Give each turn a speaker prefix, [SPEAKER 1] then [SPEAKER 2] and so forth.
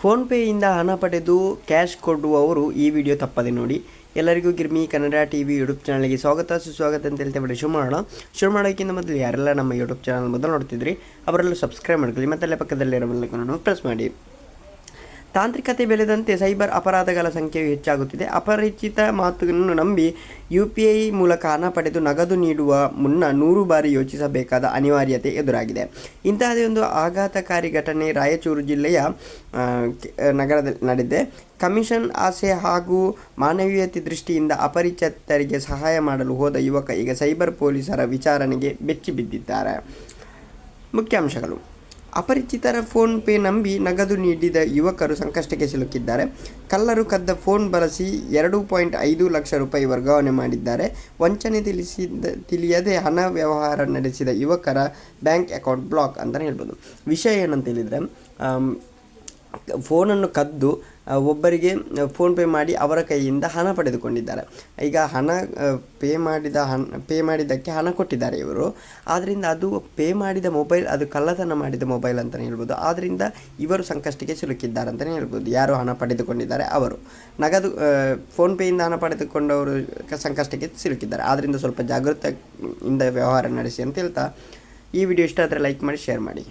[SPEAKER 1] ಫೋನ್ಪೇಯಿಂದ ಹಣ ಪಡೆದು ಕ್ಯಾಶ್ ಕೊಡುವವರು ಈ ವಿಡಿಯೋ ತಪ್ಪದೆ ನೋಡಿ. ಎಲ್ಲರಿಗೂ ಗಿರ್ಮಿ ಕನ್ನಡ ಟಿವಿ ಯೂಟ್ಯೂಬ್ ಚಾನಲ್ಗೆ ಸ್ವಾಗತ ಸುಸ್ವಾಗತ ಅಂತ ಹೇಳ್ತಾ ಬಿಡಿ ಶುರು ಮಾಡೋಕ್ಕಿಂತ ಮೊದಲು ಯಾರೆಲ್ಲ ನಮ್ಮ ಯೂಟ್ಯೂಬ್ ಚಾನಲ್ ಮೊದಲು ನೋಡ್ತಿದ್ರಿ ಅವರೆಲ್ಲ ಸಬ್ಸ್ಕ್ರೈಬ್ ಮಾಡ್ಕೊಳ್ಳಿ ಮತ್ತು ಅಲ್ಲೇ ಪಕ್ಕದಲ್ಲಿರೋ ಬೆಲ್ಲೈಕನ್ ಪ್ರೆಸ್ ಮಾಡಿ. ತಾಂತ್ರಿಕತೆ ಬೆಳೆದಂತೆ ಸೈಬರ್ ಅಪರಾಧಗಳ ಸಂಖ್ಯೆಯು ಹೆಚ್ಚಾಗುತ್ತಿದೆ. ಅಪರಿಚಿತ ಮಾತುಗಳನ್ನು ನಂಬಿ UPI ಮೂಲಕ ಹಣ ಪಡೆದು ನಗದು ನೀಡುವ ಮುನ್ನ 100 ಬಾರಿ ಯೋಚಿಸಬೇಕಾದ ಅನಿವಾರ್ಯತೆ ಎದುರಾಗಿದೆ. ಇಂತಹದೇ ಒಂದು ಆಘಾತಕಾರಿ ಘಟನೆ ರಾಯಚೂರು ಜಿಲ್ಲೆಯ ನಗರದಲ್ಲಿ ನಡೆದಿದೆ. ಕಮಿಷನ್ ಆಸೆ ಹಾಗೂ ಮಾನವೀಯತೆ ದೃಷ್ಟಿಯಿಂದ ಅಪರಿಚಿತರಿಗೆ ಸಹಾಯ ಮಾಡಲು ಹೋದ ಯುವಕ ಈಗ ಸೈಬರ್ ಪೊಲೀಸರ ವಿಚಾರಣೆಗೆ ಬೆಚ್ಚಿ ಬಿದ್ದಿದ್ದಾರೆ. ಮುಖ್ಯಾಂಶಗಳು: ಅಪರಿಚಿತರ ಫೋನ್ ಪೇ ನಂಬಿ ನಗದು ನೀಡಿದ ಯುವಕರು ಸಂಕಷ್ಟಕ್ಕೆ ಸಿಲುಕಿದ್ದಾರೆ. ಕಳ್ಳರು ಕದ್ದ ಫೋನ್ ಬಳಸಿ 2.5 ಲಕ್ಷ ರೂಪಾಯಿ ವರ್ಗಾವಣೆ ಮಾಡಿದ್ದಾರೆ. ವಂಚನೆ ತಿಳಿಯದೆ ಹಣ ವ್ಯವಹಾರ ನಡೆಸಿದ ಯುವಕರ ಬ್ಯಾಂಕ್ ಅಕೌಂಟ್ ಬ್ಲಾಕ್ ಅಂತಲೇ ಹೇಳ್ಬೋದು. ವಿಷಯ ಏನಂತ ಹೇಳಿದರೆ, ಫೋನನ್ನು ಕದ್ದು ಒಬ್ಬರಿಗೆ ಫೋನ್ ಪೇ ಮಾಡಿ ಅವರ ಕೈಯಿಂದ ಹಣ ಪಡೆದುಕೊಂಡಿದ್ದಾರೆ. ಈಗ ಪೇ ಮಾಡಿದ್ದಕ್ಕೆ ಹಣ ಕೊಟ್ಟಿದ್ದಾರೆ ಇವರು. ಆದ್ದರಿಂದ ಅದು ಪೇ ಮಾಡಿದ ಮೊಬೈಲ್ ಅದು ಕಳ್ಳತನ ಮಾಡಿದ ಮೊಬೈಲ್ ಅಂತಲೇ ಹೇಳ್ಬೋದು. ಆದ್ದರಿಂದ ಇವರು ಸಂಕಷ್ಟಕ್ಕೆ ಸಿಲುಕಿದ್ದಾರೆ ಅಂತಲೇ ಹೇಳ್ಬೋದು. ಯಾರು ಹಣ ಪಡೆದುಕೊಂಡಿದ್ದಾರೆ ಅವರು ನಗದು ಫೋನ್ಪೇಯಿಂದ ಹಣ ಪಡೆದುಕೊಂಡವರು ಸಂಕಷ್ಟಕ್ಕೆ ಸಿಲುಕಿದ್ದಾರೆ. ಆದ್ದರಿಂದ ಸ್ವಲ್ಪ ಜಾಗೃತೆಯಿಂದ ವ್ಯವಹಾರ ನಡೆಸಿ ಅಂತ ಹೇಳ್ತಾ ಈ ವಿಡಿಯೋ ಇಷ್ಟ ಆದರೆ ಲೈಕ್ ಮಾಡಿ, ಶೇರ್ ಮಾಡಿ.